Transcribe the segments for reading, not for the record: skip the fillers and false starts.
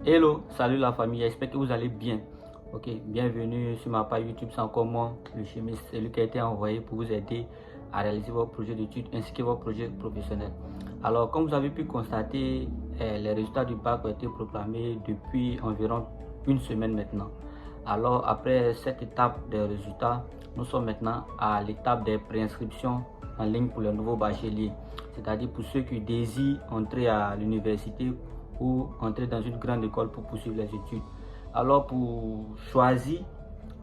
Hello, salut la famille, j'espère que vous allez bien. Ok, bienvenue sur ma page YouTube. C'est encore moi, le chimiste, celui qui a été envoyé pour vous aider à réaliser votre projet d'études ainsi que votre projet professionnel. Alors, comme vous avez pu constater, les résultats du bac ont été proclamés depuis environ une semaine maintenant. Alors, après cette étape des résultats, nous sommes maintenant à l'étape des préinscriptions en ligne pour les nouveaux bacheliers, c'est-à-dire pour ceux qui désirent entrer à l'université ou entrer dans une grande école pour poursuivre les études. Alors pour choisir,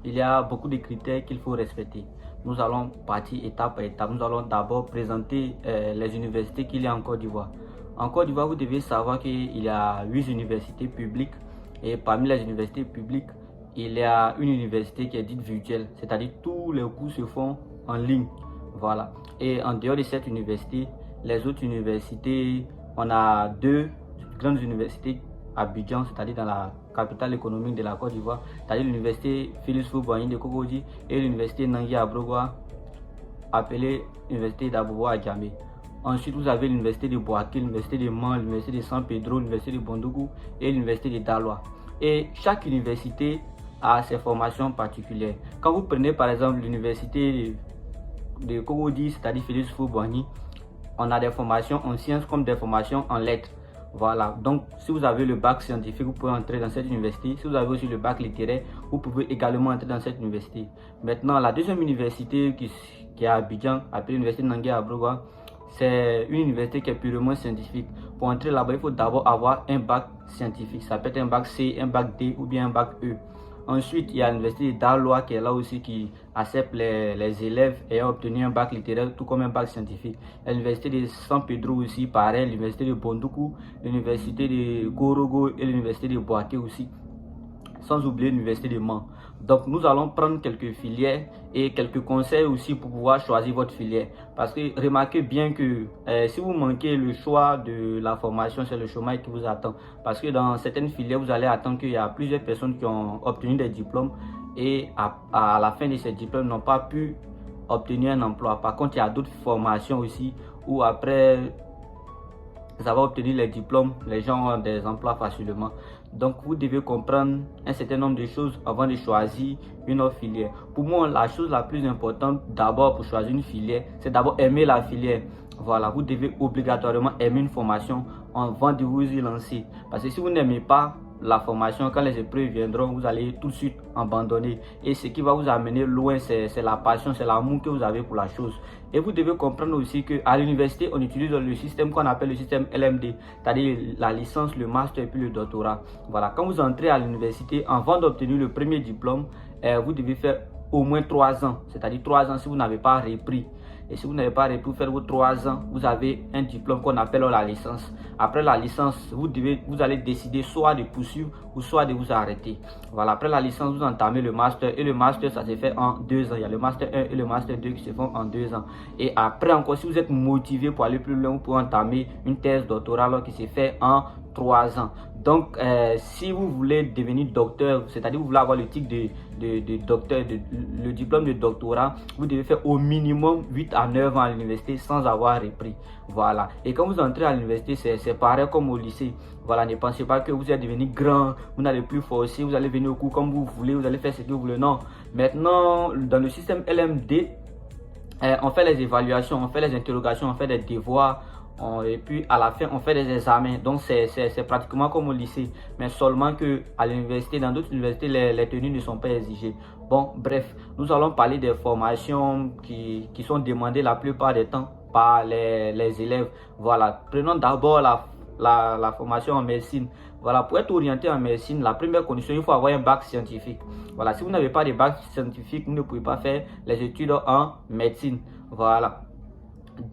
il y a beaucoup de critères qu'il faut respecter. Nous allons partir étape par étape. Nous allons d'abord présenter les universités qu'il y a en Côte d'Ivoire. En Côte d'Ivoire, vous devez savoir qu'il y a 8 universités publiques et parmi les universités publiques, il y a une université qui est dite virtuelle, c'est-à-dire tous les cours se font en ligne. Voilà. Et en dehors de cette université, les autres universités, on a deux grandes universités à Abidjan, c'est-à-dire dans la capitale économique de la Côte d'Ivoire, c'est-à-dire l'université Félix Houphouët-Boigny de Cocody et l'université Nangui Abrogoua, appelée l'université d'Abobo à Djamé. Ensuite, vous avez l'université de Bouaké, l'université de Mans, l'université de San Pedro, l'université de Bondougou et l'université de Daloa. Et chaque université a ses formations particulières. Quand vous prenez par exemple l'université de Cocody, c'est-à-dire Félix Houphouët-Boigny, on a des formations en sciences comme des formations en lettres. Voilà, donc si vous avez le bac scientifique, vous pouvez entrer dans cette université. Si vous avez aussi le bac littéraire, vous pouvez également entrer dans cette université. Maintenant, la deuxième université qui est à Abidjan, appelée l'université Nangui Abrogoua, c'est une université qui est purement scientifique. Pour entrer là-bas, il faut d'abord avoir un bac scientifique. Ça peut être un bac C, un bac D ou bien un bac E. Ensuite, il y a l'université d'Aloa qui est là aussi, qui accepte les élèves ayant obtenu un bac littéraire tout comme un bac scientifique. L'université de San Pedro aussi, pareil, l'université de Bondougou, l'université de Gorogo et l'université de Bouaké aussi. Sans oublier l'université de Mans. Donc nous allons prendre quelques filières et quelques conseils aussi pour pouvoir choisir votre filière. Parce que remarquez bien que si vous manquez le choix de la formation, c'est le chômage qui vous attend. Parce que dans certaines filières, vous allez attendre qu'il y a plusieurs personnes qui ont obtenu des diplômes et à la fin de ces diplômes n'ont pas pu obtenir un emploi. Par contre, il y a d'autres formations aussi où après avoir obtenu les diplômes, les gens ont des emplois facilement. Donc vous devez comprendre un certain nombre de choses avant de choisir une autre filière. Pour moi, la chose la plus importante d'abord pour choisir une filière, c'est d'abord aimer la filière. Voilà, vous devez obligatoirement aimer une formation avant de vous y lancer. Parce que si vous n'aimez pas la formation, quand les épreuves viendront, vous allez tout de suite abandonner. Et ce qui va vous amener loin, c'est la passion, c'est l'amour que vous avez pour la chose. Et vous devez comprendre aussi qu'à l'université, on utilise le système qu'on appelle le système LMD, c'est-à-dire la licence, le master et puis le doctorat. Voilà, quand vous entrez à l'université, avant d'obtenir le premier diplôme, vous devez faire au moins 3 ans, c'est-à-dire 3 ans si vous n'avez pas repris. Et si vous n'avez pas repris faire vos 3 ans, vous avez un diplôme qu'on appelle la licence. Après la licence, vous allez décider soit de poursuivre ou soit de vous arrêter. Voilà, après la licence, vous entamez le master. Et le master, ça se fait en 2 ans. Il y a le master 1 et le master 2 qui se font en 2 ans. Et après encore, si vous êtes motivé pour aller plus loin, vous pouvez entamer une thèse doctorale qui se fait en 3 ans. Donc, si vous voulez devenir docteur, c'est-à-dire vous voulez avoir le titre de docteur, le diplôme de doctorat, vous devez faire au minimum 8 à 9 ans à l'université sans avoir repris. Voilà. Et quand vous entrez à l'université, c'est pareil comme au lycée. Voilà, ne pensez pas que vous êtes devenu grand, vous n'allez plus forcer, vous allez venir au cours comme vous voulez, vous allez faire ce que vous voulez. Non. Maintenant, dans le système LMD, on fait les évaluations, on fait les interrogations, on fait des devoirs. Et puis à la fin on fait des examens, donc c'est pratiquement comme au lycée, mais seulement que à l'université, dans d'autres universités, les tenues ne sont pas exigées. Bon, bref, nous allons parler des formations qui sont demandées la plupart du temps par les élèves. Voilà, prenons d'abord la formation en médecine. Voilà, pour être orienté en médecine, la première condition, il faut avoir un bac scientifique. Voilà, si vous n'avez pas de bac scientifique, vous ne pouvez pas faire les études en médecine. Voilà.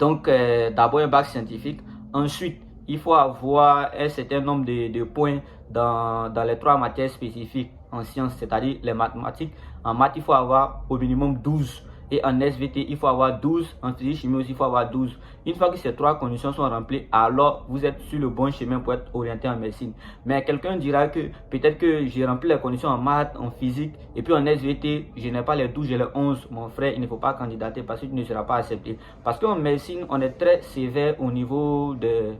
Donc, d'abord un bac scientifique. Ensuite, il faut avoir un certain nombre de points dans les 3 matières spécifiques en sciences, c'est-à-dire les mathématiques. En maths, il faut avoir au minimum 12. Et en SVT, il faut avoir 12. En physique chimie aussi, il faut avoir 12. Une fois que ces 3 conditions sont remplies, alors vous êtes sur le bon chemin pour être orienté en médecine. Mais quelqu'un dira que peut-être que j'ai rempli les conditions en maths, en physique, et puis en SVT, je n'ai pas les 12, j'ai les 11. Mon frère, il ne faut pas candidater parce que tu ne seras pas accepté. Parce qu'en médecine, on est très sévère au niveau des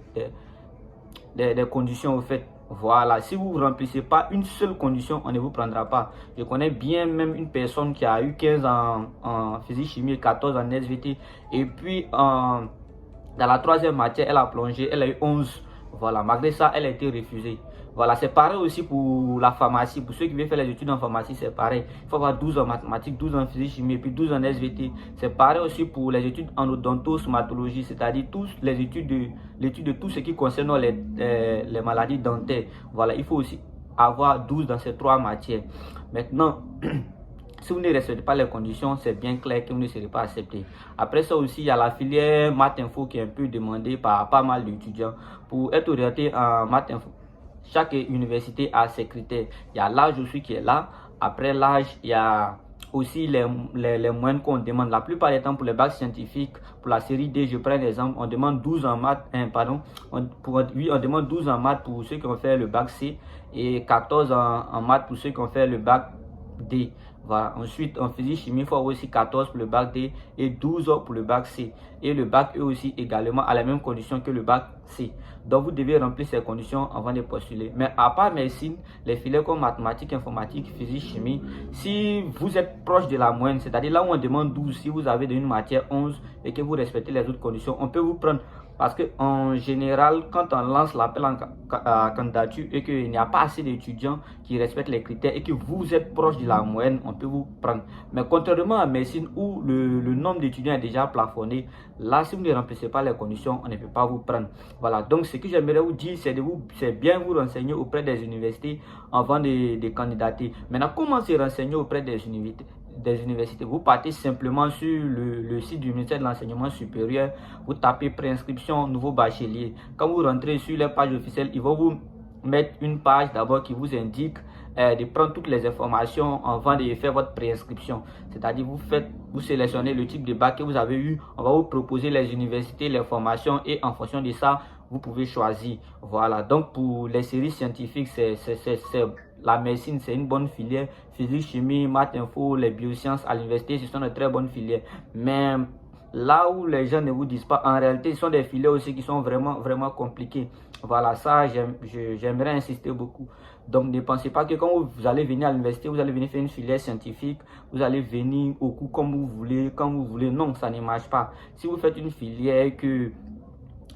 conditions au fait. Voilà, si vous ne remplissez pas une seule condition, on ne vous prendra pas. Je connais bien même une personne qui a eu 15 ans en physique-chimie et 14 en SVT. Et puis, dans la troisième matière, elle a plongé, elle a eu 11. Voilà, malgré ça, elle a été refusée. Voilà, c'est pareil aussi pour la pharmacie. Pour ceux qui veulent faire les études en pharmacie, c'est pareil. Il faut avoir 12 en mathématiques, 12 en physique chimie et puis 12 en SVT. C'est pareil aussi pour les études en odontostomatologie, c'est-à-dire tous les études l'étude de tout ce qui concerne les maladies dentaires. Voilà, il faut aussi avoir 12 dans ces 3 matières. Maintenant, si vous ne respectez pas les conditions, c'est bien clair que vous ne serez pas accepté. Après ça aussi, il y a la filière maths info qui est un peu demandée par pas mal d'étudiants. Pour être orienté en maths info, chaque université a ses critères. Il y a l'âge aussi qui est là. Après l'âge, il y a aussi les moyennes qu'on demande. La plupart des temps, pour les bacs scientifiques, pour la série D, je prends l'exemple, on demande 12 en maths, on demande 12 en maths pour ceux qui ont fait le bac C et 14 en maths pour ceux qui ont fait le bac D. Voilà. Ensuite, en physique chimie, il faut avoir aussi 14 pour le bac D et 12 pour le bac C. Et le bac E aussi également à la même condition que le bac C. Donc, vous devez remplir ces conditions avant de postuler. Mais à part médecine, les filières comme mathématiques, informatique, physique, chimie, si vous êtes proche de la moyenne, c'est-à-dire là où on demande 12, si vous avez une matière 11 et que vous respectez les autres conditions, on peut vous prendre. Parce qu'en général, quand on lance l'appel à candidature et qu'il n'y a pas assez d'étudiants qui respectent les critères et que vous êtes proche de la moyenne, on peut vous prendre. Mais contrairement à médecine où le nombre d'étudiants est déjà plafonné, là, si vous ne remplissez pas les conditions, on ne peut pas vous prendre. Voilà, donc ce que j'aimerais vous dire, c'est bien vous renseigner auprès des universités avant de candidater. Maintenant, comment se renseigner auprès des universités? Vous partez simplement sur le site du ministère de l'enseignement supérieur, vous tapez préinscription nouveau bachelier. Quand vous rentrez sur les pages officielles, ils vont vous mettre une page d'abord qui vous indique de prendre toutes les informations avant de faire votre préinscription. C'est-à-dire vous sélectionnez le type de bac que vous avez eu, on va vous proposer les universités, les formations et en fonction de ça, vous pouvez choisir. Voilà, donc pour les séries scientifiques, la médecine, c'est une bonne filière. Physique, chimie, maths, info, les biosciences à l'université, ce sont de très bonnes filières. Mais là où les gens ne vous disent pas, en réalité, ce sont des filières aussi qui sont vraiment compliquées. Voilà, ça, j'aimerais insister beaucoup. Donc, ne pensez pas que quand vous allez venir à l'université, vous allez venir faire une filière scientifique, vous allez venir au cours comme vous voulez, quand vous voulez. Non, ça ne marche pas. Si vous faites une filière que...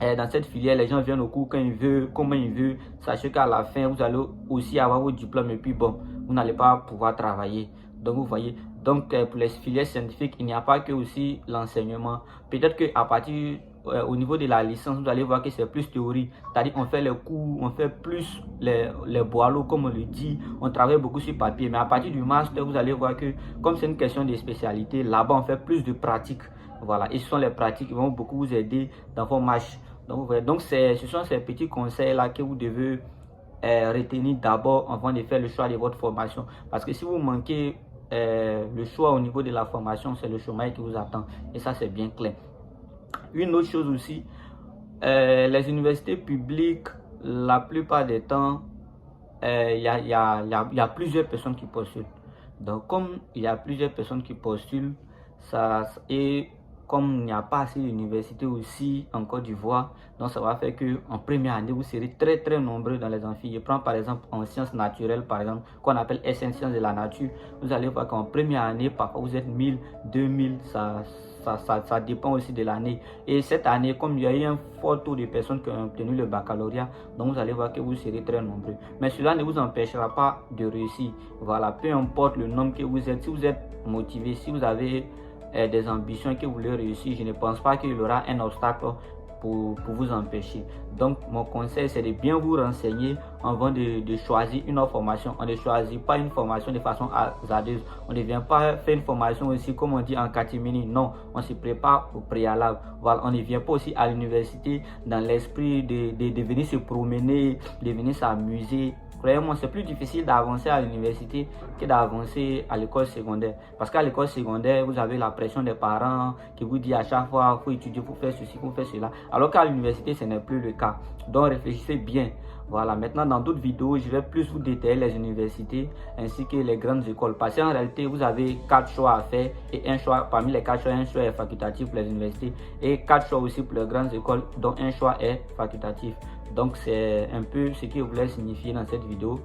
dans cette filière, les gens viennent au cours quand ils veulent, comment ils veulent. Sachez qu'à la fin, vous allez aussi avoir vos diplômes et puis bon, vous n'allez pas pouvoir travailler. Donc, vous voyez, donc pour les filières scientifiques, il n'y a pas que aussi l'enseignement. Peut-être qu'à partir, au niveau de la licence, vous allez voir que c'est plus théorie. C'est-à-dire, on fait les cours, on fait plus les boileaux, comme on le dit. On travaille beaucoup sur papier. Mais à partir du master, vous allez voir que, comme c'est une question de spécialité, là-bas, on fait plus de pratiques. Voilà, et ce sont les pratiques qui vont beaucoup vous aider dans vos marches. Donc, ce sont ces petits conseils-là que vous devez retenir d'abord avant de faire le choix de votre formation. Parce que si vous manquez le choix au niveau de la formation, c'est le chômage qui vous attend. Et ça, c'est bien clair. Une autre chose aussi, les universités publiques, la plupart des temps, il y a plusieurs personnes qui postulent. Donc, comme il y a plusieurs personnes qui postulent, comme il n'y a pas assez d'universités aussi en Côte d'Ivoire, donc ça va faire qu'en première année, vous serez très nombreux dans les amphis. Je prends par exemple en sciences naturelles, par exemple, qu'on appelle SN Sciences de la nature. Vous allez voir qu'en première année, parfois vous êtes 1000, 2000, ça dépend aussi de l'année. Et cette année, comme il y a eu un fort taux de personnes qui ont obtenu le baccalauréat, donc vous allez voir que vous serez très nombreux. Mais cela ne vous empêchera pas de réussir. Voilà, peu importe le nombre que vous êtes, si vous êtes motivé, si vous avez des ambitions que vous voulez réussir, je ne pense pas qu'il y aura un obstacle pour vous empêcher. Donc mon conseil, c'est de bien vous renseigner avant de choisir une autre formation. On ne choisit pas une formation de façon hasardeuse. On ne vient pas faire une formation aussi comme on dit en catimini. Non, on se prépare au préalable. Voilà, on ne vient pas aussi à l'université dans l'esprit de venir se promener, de venir s'amuser. Croyez-moi, c'est plus difficile d'avancer à l'université que d'avancer à l'école secondaire. Parce qu'à l'école secondaire, vous avez la pression des parents qui vous disent à chaque fois, il faut étudier, il faut faire ceci, il faut faire cela. Alors qu'à l'université, ce n'est plus le cas. Donc réfléchissez bien. Voilà, maintenant dans d'autres vidéos, je vais plus vous détailler les universités ainsi que les grandes écoles. Parce qu'en réalité, vous avez 4 choix à faire et un choix, parmi les 4 choix, un choix est facultatif pour les universités et 4 choix aussi pour les grandes écoles, dont un choix est facultatif. Donc c'est un peu ce que je voulais signifier dans cette vidéo.